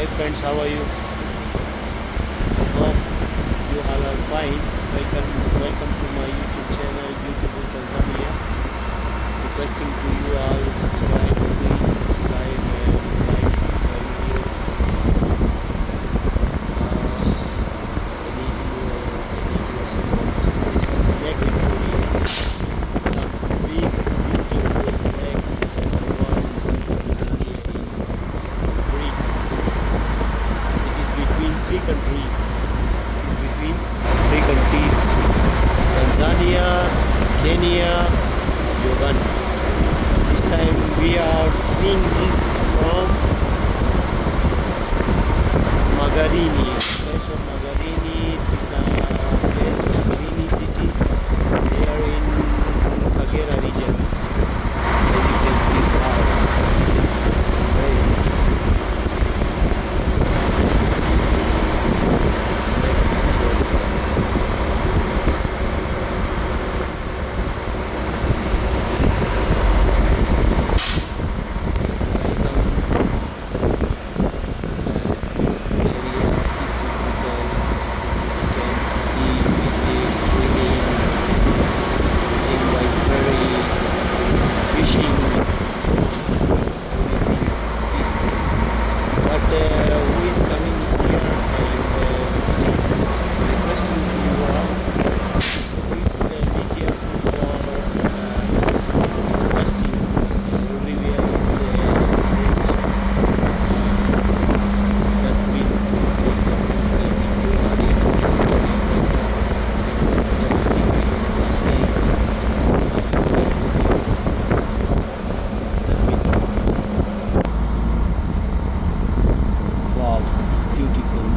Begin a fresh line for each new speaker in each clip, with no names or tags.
Hi friends, how are you? Hope you all are fine. Welcome to my YouTube channel, Beautiful Tanzania. Requesting to you all subscribe, please subscribe and like my videos. I need your support. This is Lake Victoria. Some big, beautiful lake around Tanzania in Greek. It is between three countries. Tanzania, Kenya, Uganda. This time we are seeing this from Magarini, place of Magarini. This place Magarini city. They are in Kagera region. As you can see who is coming here and requesting to you all, please be careful for dusting. Everywhere is dustbin. So if you are able to mistakes, wow, beautiful.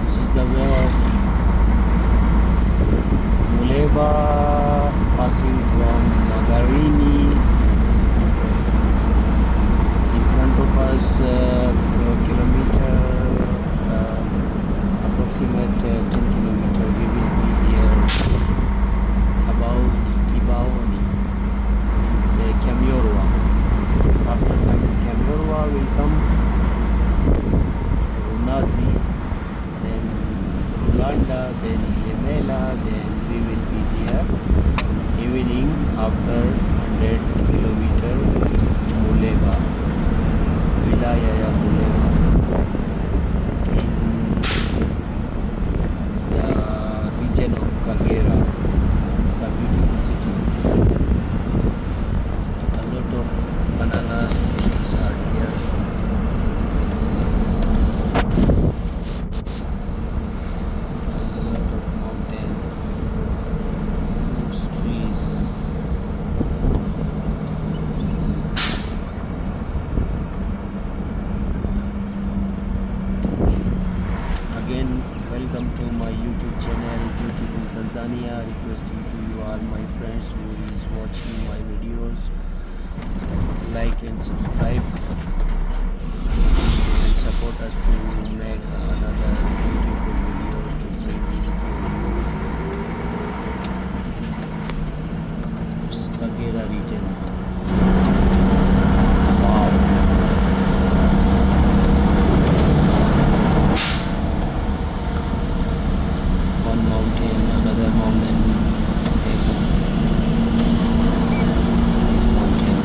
This is the way of Muleba passing from Magarini. In front of us, kilometer, approximate 10 kilometer, we will be here about Kibaoni. Is Kamyorwa. After Kamyorwa will come Runazi, then Rulanda, then Lemela, then we will be here evening after 100 kilometer Muleba, Wilaya ya Muleba in the region of Kagera. It's a beautiful city. A lot of bananas trees are here. A lot of mountains, fruits trees. Again, welcome to my YouTube channel, Beautiful Tanzania. Requesting to you all my friends who is watching my videos, like and subscribe and support us to make another beautiful videos to bring in for you. It's Kagera region. Wow. One mountain, another mountain, this mountain.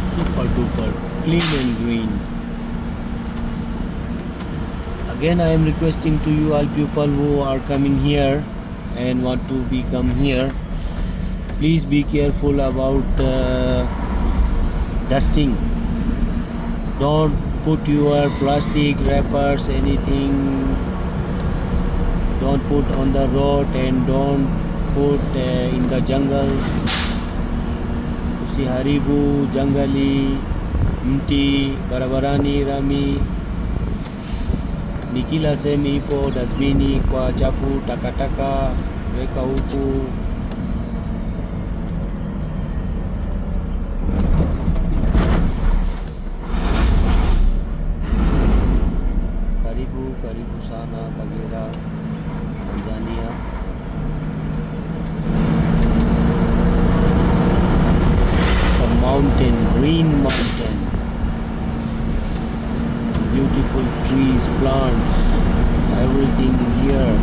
Super duper clean and green. Again, I am requesting to you all people who are coming here and want to become here, please be careful about dusting. Don't put your plastic wrappers, anything, don't put on the road and don't put in the jungle. Usiharibu jangali, mti, barabarani, rami. Ni kila sehemu ipo dustbini kwa chafu, takataka, weka huku. Karibu sana Kagera. Tanzania. It's a mountain, green mountain, beautiful trees, plants, everything here.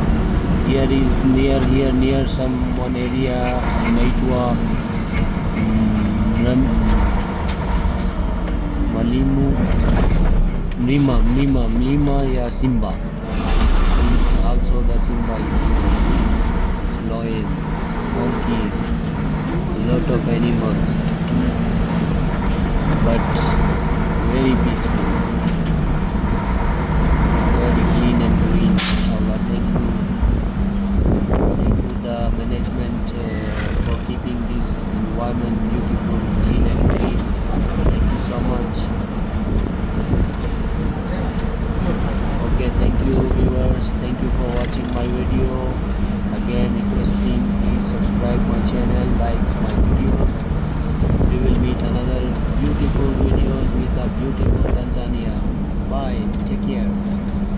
Here is near some one area, Naitwa, Malimu, Mlima ya Simba. Also the Simba is here. It's lion, monkeys, a lot of animals, but very peaceful, very clean and green. Thank you the management for keeping this environment beautiful, clean and green. Thank you so much. Okay, thank you viewers, thank you for watching my video. Again requesting, please subscribe my channel, like,